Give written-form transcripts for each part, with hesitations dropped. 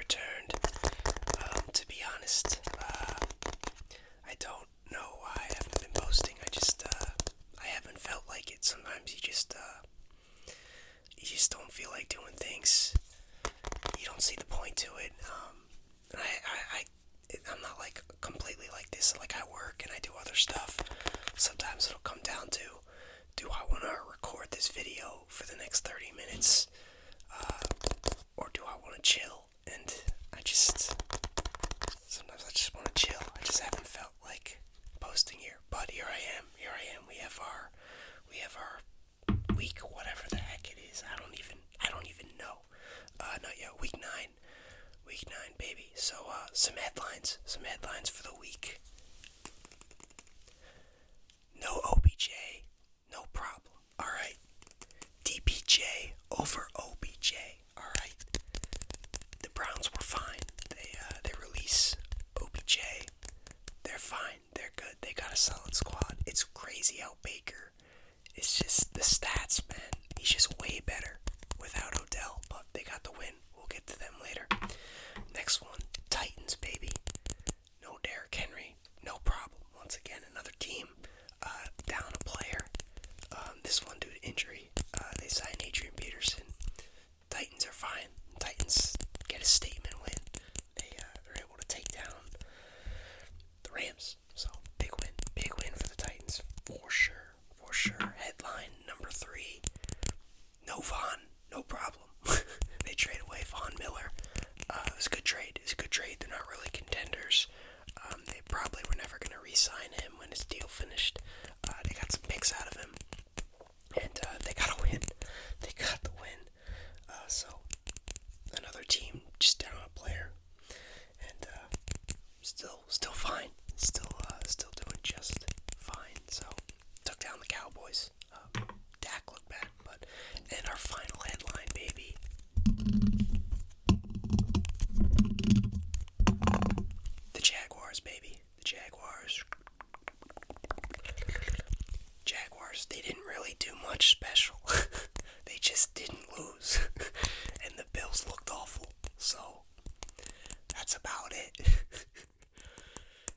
returned. To be honest, I don't know why I haven't been posting. I haven't felt like it. Sometimes you just don't feel like doing things. You don't see the point to it. And I'm not like completely like this. Like I work and I do other stuff. Sometimes it'll come down to, do I want to record this video for the next 30 minutes? Or do I want to chill? And sometimes I just want to chill. I just haven't felt like posting here. But here I am. We have our week, whatever the heck it is. I don't even know. Not yet. Week 9, baby. So, some headlines for the week. No OBJ, no problem. All right. DPJ over OBJ. All right. The Browns were fine. They release OBJ. They're fine. They're good. They got a solid squad. It's crazy how Baker is just the stats, man. He's just way better without Odell, but they got the win. We'll get to them later. Next one, Titans, baby. No Derrick Henry. No problem. Once again, another team down a player. This one due to injury. They signed Adrian Peterson. Titans are fine. Titans get a statement win. They're able to take down the Rams. So big win for the Titans for sure. Headline number 3. No Vaughn, no problem. They trade away Von Miller. It was a good trade. They're not really contenders. They probably were never going to re-sign him when his deal finished. They got some picks out of him. And they got a win. They got the win. So another team just down a player. And still fine. Still doing just fine. So took down the Cowboys. Dak looked bad, and our final headline, baby. The Jaguars, baby. The Jaguars, they didn't really do much special. They just didn't lose. And the Bills looked awful. So, that's about it.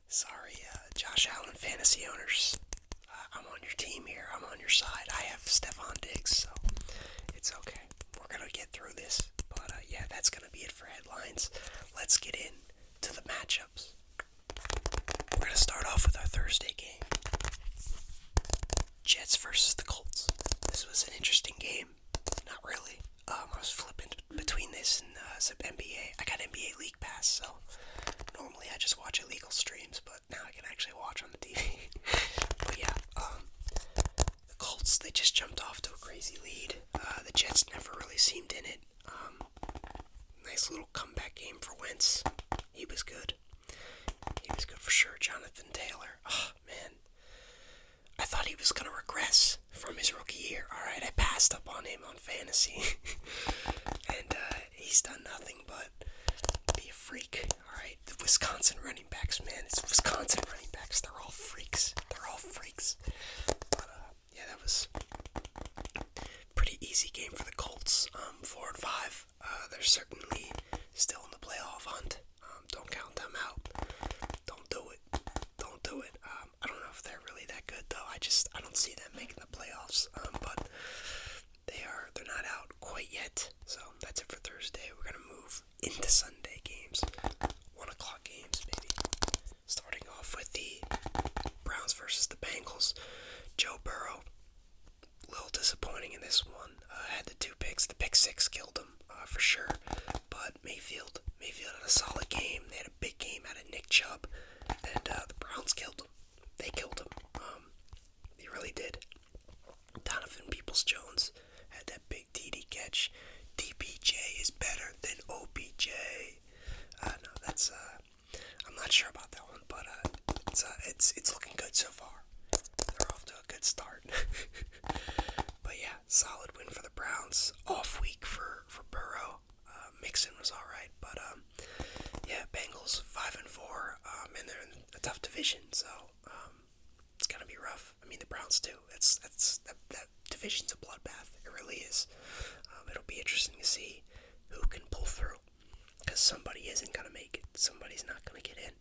Sorry, Josh Allen fantasy owners. I'm on your team here. I'm on your side. I have Stephon Diggs, so it's okay. We're going to get through this. But, yeah, that's going to be it for headlines. Let's get in to the matchups. We're going to start off with our Thursday game. Jets versus the Colts. This was an interesting game. Not really. I was flipping between this and some NBA. I got NBA League Pass, so normally I just watch illegal streams, but now I can actually watch on the TV. But yeah, the Colts, they just jumped off to a crazy lead. The Jets never really seemed in it. Nice little comeback game for Wentz. He was good. He was good for sure. Jonathan Taylor. Oh, man. I thought he was going to regress from his rookie year. Alright, I passed up on him on fantasy. And he's done nothing but be a freak. Alright, the Wisconsin running backs, man. It's Wisconsin running backs. They're all freaks. But, yeah, that was pretty easy game for the Colts. 4-5. They're certainly still in the playoff hunt. Don't count them out. Don't do it. I don't know if they're really that good though. I don't see them making the playoffs. But they're not out quite yet. So that's it for Thursday. We're gonna move into Sunday games. 1 o'clock games, maybe. Starting off with the Browns versus the Bengals. Joe Burrow, a little disappointing in this one. Had the 2 picks. The pick 6 killed him, for sure. But Mayfield had a solid game. They had a big game out of Nick Chubb. And the Browns killed him. They killed him. They really did. Donovan Peoples-Jones had that big TD catch. DPJ is better than OBJ. No, that's I'm not sure about that one, but it's looking good so far. They're off to a good start. But yeah, solid win for the Browns. Off week for Burrow. Mixon was alright, but yeah, Bengals 5-4, and they're in a tough division, so it's gonna be rough. I mean, the Browns too. That division's a bloodbath. It really is. It'll be interesting to see who can pull through, because somebody isn't gonna make it. Somebody's not gonna get in.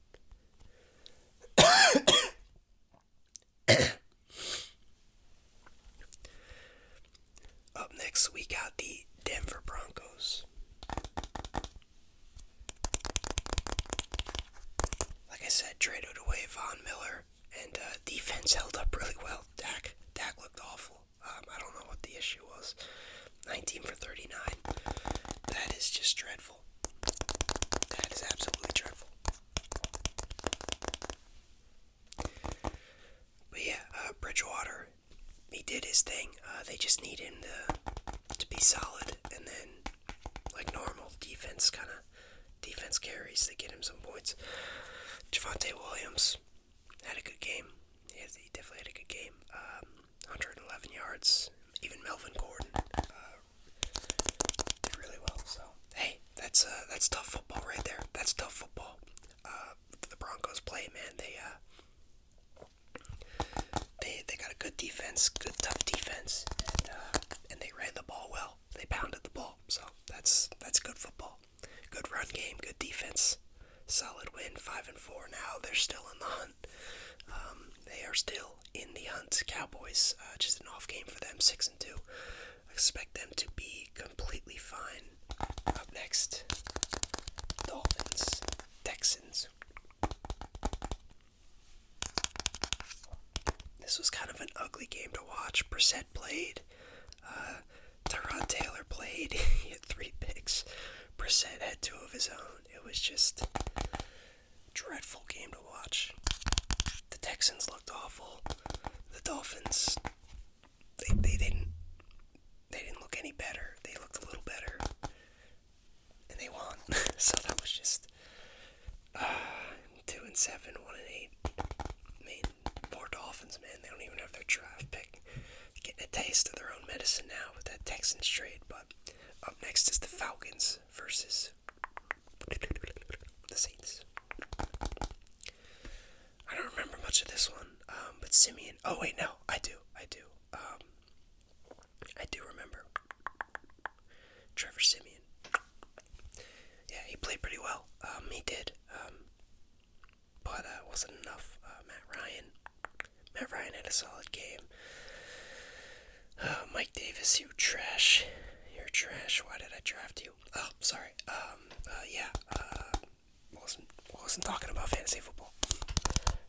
Up next, we got the Denver Broncos. Like I said, traded away Von Miller, and defense held up really well. Dak looked awful. I don't know what the issue was. 19 for 39. That is just dreadful. That is absolutely dreadful. But yeah, Bridgewater, he did his thing. They just need him to be solid, and then, like normal, defense carries to get him some points. Javonte Williams had a good game. He definitely had a good game. 111 yards. Even Melvin Gordon did really well. So hey, that's tough football right there. That's tough football. The Broncos play, man. They got a good defense, good tough defense, and they ran the ball well. They pounded the ball. So that's good football. Good run game, good defense. Solid win, 5-4 now. They're still in the hunt. They are still in the hunt. Cowboys, just an off game for them, 6-2. I expect them to be completely fine. Up next, Dolphins, Texans. This was kind of an ugly game to watch. Brissett played. Tyrod Taylor played. He had 3 picks. Brissett had 2 of his own. It was just a dreadful game to watch. The Texans looked awful. The Dolphins, they didn't look any better. They looked a little better, and they won. So that was just 2-7, 1-8. I mean, poor Dolphins, man. They don't even have their draft pick. Getting a taste of their own medicine now with that Texans trade. But up next is the Falcons versus the Saints. I don't remember much of this one, but Simeon. Oh wait, no, I do. I do remember Trevor Simeon. Yeah, he played pretty well. He did, but wasn't enough. Matt Ryan had a solid game. Mike Davis, you trash. You're trash. Why did I draft you? Oh, sorry. Wasn't talking about fantasy football.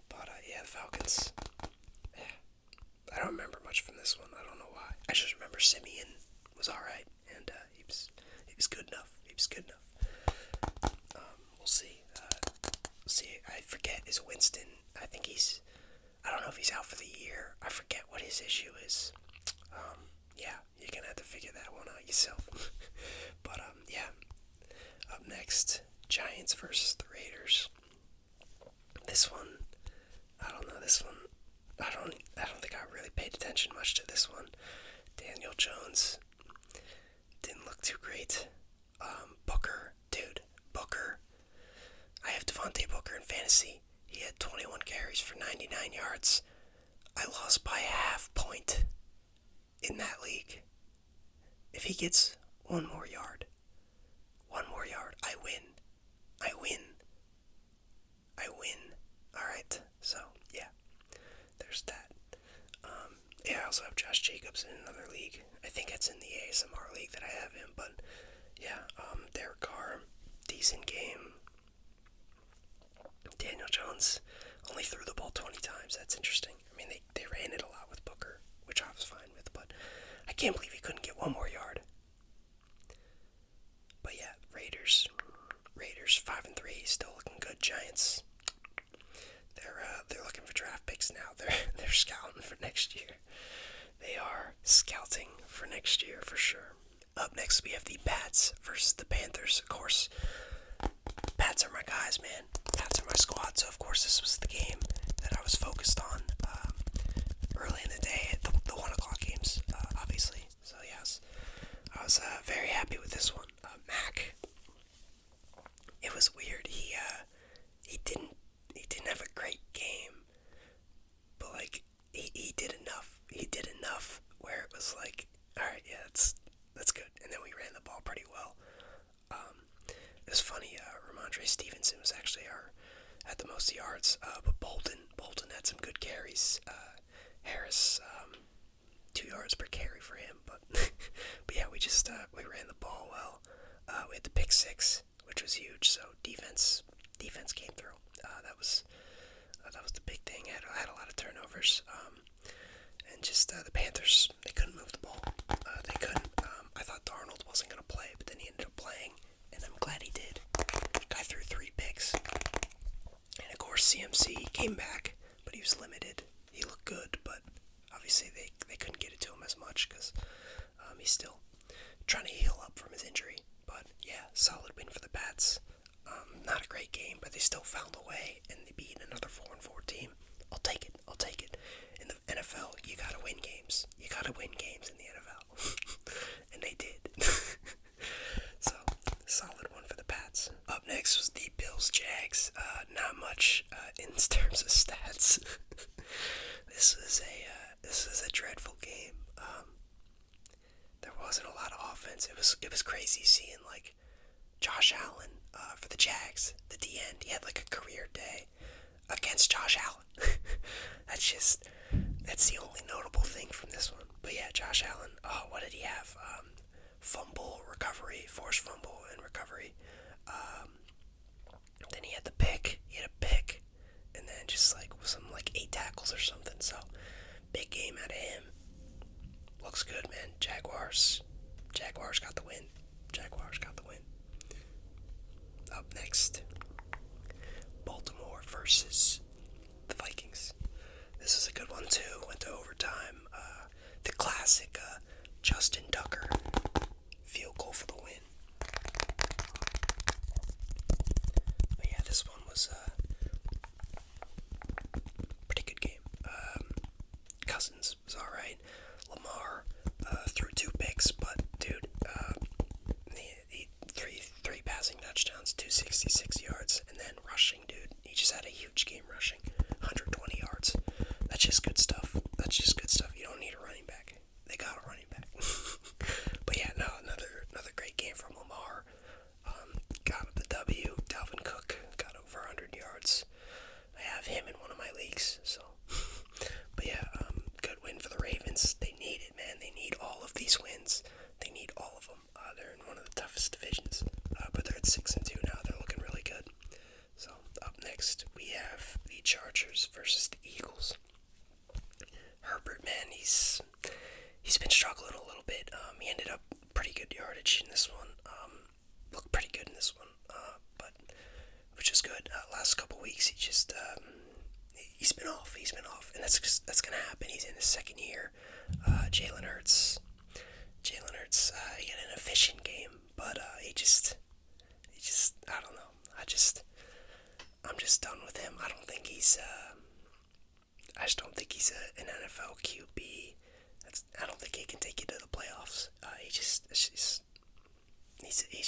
But yeah, the Falcons. Yeah, I don't remember much from this one. I don't know why. I just remember Simeon was all right, and he was good enough. We'll see. I forget. Is Winston? I don't know if he's out for the year. I forget what his issue is. Yeah, you're gonna have to figure that one out yourself. But yeah. Up next, Giants versus the Raiders. This one, I don't know. I don't think I really paid attention much to this one. Daniel Jones didn't look too great. Booker. I have Devontae Booker in fantasy. He had 21 carries for 99 yards. I lost by a half point in that league. If he gets one more yard, I win. Alright, so, yeah. There's that. Yeah, I also have Josh Jacobs in another league. I think it's in the ASMR league that I have him, but, yeah, Derek Carr, decent game. Daniel Jones only threw the ball 20 times. That's interesting. I mean, they ran it a lot with Booker, which I was fine with, but I can't believe he couldn't get one more yard. But yeah, Raiders 5-3, still looking good. Giants, they're looking for draft picks now. They're scouting for next year. They are scouting for next year for sure. Up next, we have the Pats versus the Panthers. Of course, Pats are my guys, man. Pats are my squad. So of course, this was the game that I was focused on early in the day, the 1 o'clock games, obviously. So yes, I was very happy with this one. Mac, it was weird. He didn't have a great game, but like he did enough. He did enough where it was like, all right, yeah, that's good. And then we ran the ball pretty well. It was funny. Ramondre Stevenson was actually had the most yards, but Bolden had some good carries. Harris, 2 yards per carry for him, but but yeah, we ran the ball well. We had the pick six, which was huge. So defense came through. That was the big thing. Had a lot of turnovers. And just the Panthers, they couldn't move the ball. They couldn't. I thought Darnold wasn't going to play, but then he ended up playing, and I'm glad he did. Guy threw 3 picks. And of course, CMC came back, but he was limited. He looked good, but obviously they couldn't get it to him as much because he's still trying to heal up from his injury. But yeah, solid win for the Pats. Not a great game, but they still found a way, and they beat another 4-4 team. I'll take it. In the NFL, you gotta win games. You gotta win games in the NFL. And they did. So, solid one for the Pats. Up next was the Bills-Jags. Not much in terms of stats. This is a dreadful game. There wasn't a lot of offense. It was crazy seeing like Josh Allen for the Jags. The D-end, he had like a career day against Josh Allen. That's the only notable thing from this one. But yeah, Josh Allen, what did he have? Fumble, recovery, forced fumble and recovery. Then he had a pick, and then just like some like 8 tackles or something. So big game out of him. Looks good, man. Jaguars got the win. Up next, Baltimore versus the Vikings. This is a good one too. Went to overtime. The classic Justin Tucker field goal for the win. But yeah, this one was a pretty good game. Cousins was alright. Lamar threw 2 picks, but dude, he three passing touchdowns, 266 yards, and then rushing, dude. He just had a huge game rushing, 120 yards. That's just good stuff. You don't need a running back. They got a running back. But yeah, no, another great game from Lamar. Got the W. Dalvin Cook got over 100 yards. I have him in one of my leagues, so. But yeah, good win for the Ravens. They need it, man. They need all of these wins. They need all of them. They're in one of the toughest divisions, but they're at 6-2 now. They're looking really good. So up next, we have the Chargers versus the Eagles. Herbert, man, he's been struggling a little bit. He ended up pretty good yardage in this one. Looked pretty good in this one, but which is good. Last couple weeks, he's been off, and that's gonna happen. He's in his second year. Jalen Hurts, he had an efficient game, but he just, I don't know. I'm just done with him. I just don't think he's an NFL QB. I don't think he can take you to the playoffs. He's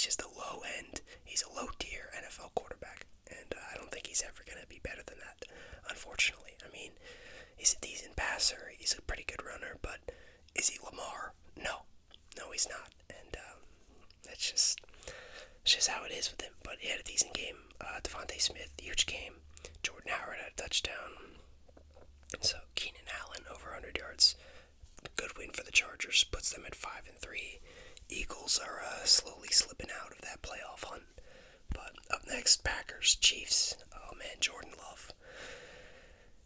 just a low end. He's a low tier NFL quarterback, and I don't think he's ever gonna be better than that. Unfortunately, I mean, he's a decent passer. He's a pretty good runner, but is he Lamar? No, he's not. And that's just how it is with him. But he had a decent game. Devontae Smith, huge game. Jordan Howard had a touchdown. So Keenan Allen over 100 yards. Good win for the Chargers. Puts them at 5-3. Eagles are slowly slipping out of that playoff hunt. But up next, Packers, Chiefs. Oh man, Jordan Love.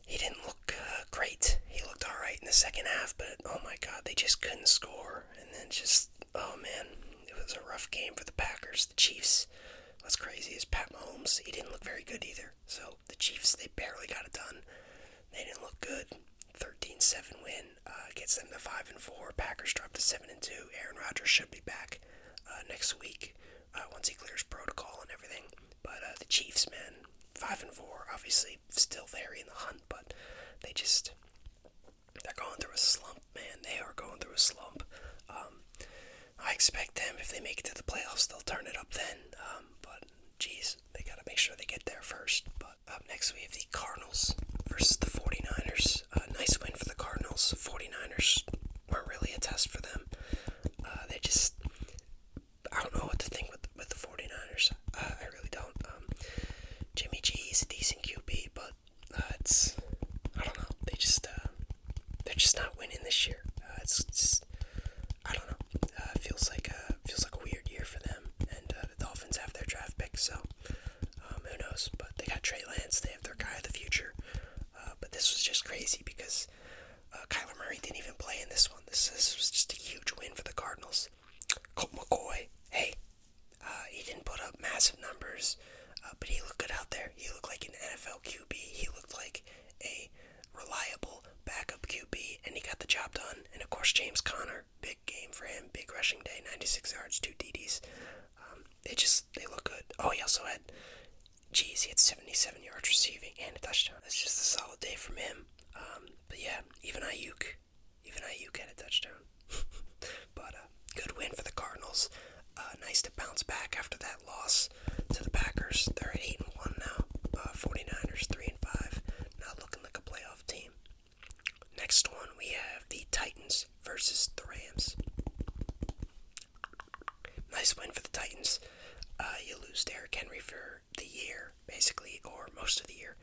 He didn't look great. He looked alright in the second half, but oh my god, they just couldn't score. And then oh man, it was a rough game for the Packers. The Chiefs, what's crazy is Pat Mahomes, he didn't look very good either. So the Chiefs, they barely got it done. They didn't look good. 13-7 win gets them to 5-4. Packers dropped to 7-2. Aaron Rodgers should be back next week once he clears protocol and everything. But the Chiefs, man, 5-4, obviously still very in the hunt, but they're going through a slump, man. They are going through a slump. I expect them, if they make it to the playoffs, they'll turn it up then. But geez, they gotta make sure they get there first. But up next we have the Cardinals versus the 49ers. Nice win for the Cardinals. 49ers weren't really a test for them. I don't know what to think with the 49ers. Connor, big game for him, big rushing day, 96 yards, 2 TDs. They look good. Oh, he also had, he had 77 yards receiving and a touchdown. It's just a solid day from him. But yeah, even Ayuk had a touchdown. But good win for the Cardinals. Nice to bounce back after that loss to the Packers. They're at 8-1 now. 49ers 3-5. Not looking like a playoff team. Next one, we have the Titans versus the Rams. Nice win for the Titans. You lose Derrick Henry for the year, basically, or most of the year.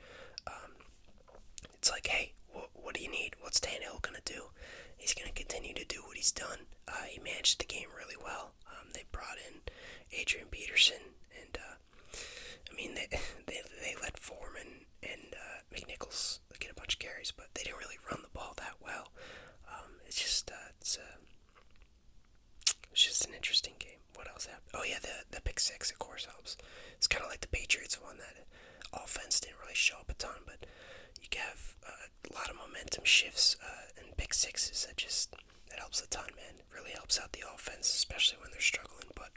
It's like, hey, what do you need? What's Tannehill going to do? He's going to continue to do what he's done. He managed the game really well. They brought in Adrian Peterson, and they let Foreman and McNichols get a bunch of carries, but they didn't really run the ball that well. It's just an interesting game. What else happened? Oh yeah, the pick six of course helps. It's kind of like the Patriots one, that offense didn't really show up a ton, but you can have a lot of momentum shifts and pick sixes. That helps a ton, man. It really helps out the offense, especially when they're struggling. But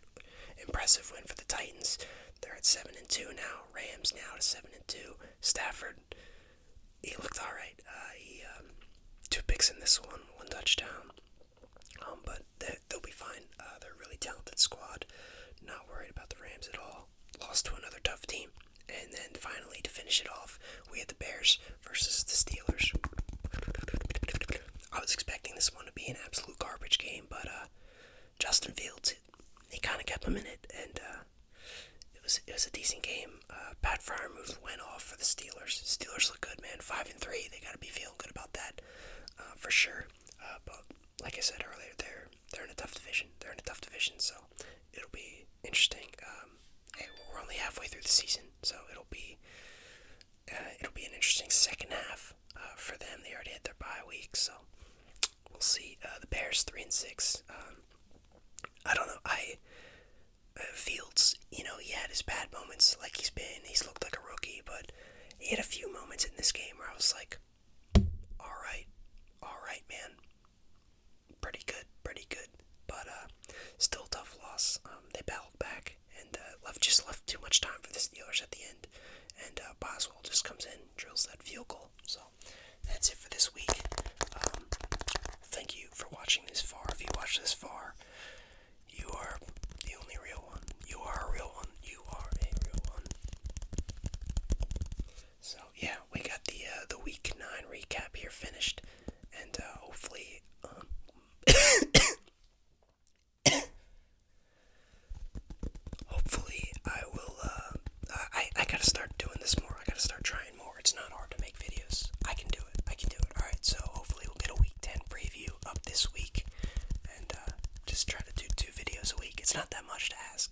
impressive win for the Titans. They're at 7-2 now. Rams now to 7-2. Stafford, he looked all right. He 2 picks in this one, 1 touchdown. But they'll be fine. They're a really talented squad. Not worried about the Rams at all. Lost to another tough team. And then finally, to finish it off, we had the Bears versus the Steelers. I was expecting this one to be an absolute garbage game, but Justin Fields, he kind of kept him in it, and it was a decent game. Pat Freiermuth went off for the Steelers. Steelers look good, man. 5-3. They got to be feeling good about that, for sure. But like I said earlier, they're in a tough division. So it'll be interesting. We're only halfway through the season, so it'll be an interesting second half for them. They already had their bye week, so we'll see. The Bears 3-6. I don't know. Fields, he had his bad moments, like he's looked like a rookie, but he had a few moments in this game where I was like, all right, man, pretty good, but still tough loss. They battled back and left too much time for the Steelers at the end, and Boswell just comes in, drills that field goal. So that's it for this week. Thank you for watching this far. If you watched this far, you are the only real one. You are a real one. So yeah, we got the week 9 recap here finished, and hopefully hopefully I will I gotta start doing this more. I gotta start trying more. It's not hard to make videos. I can do it. Alright, so hopefully we'll get a week 10 preview up this week, and just try to do 2 videos a week. It's not that much to ask.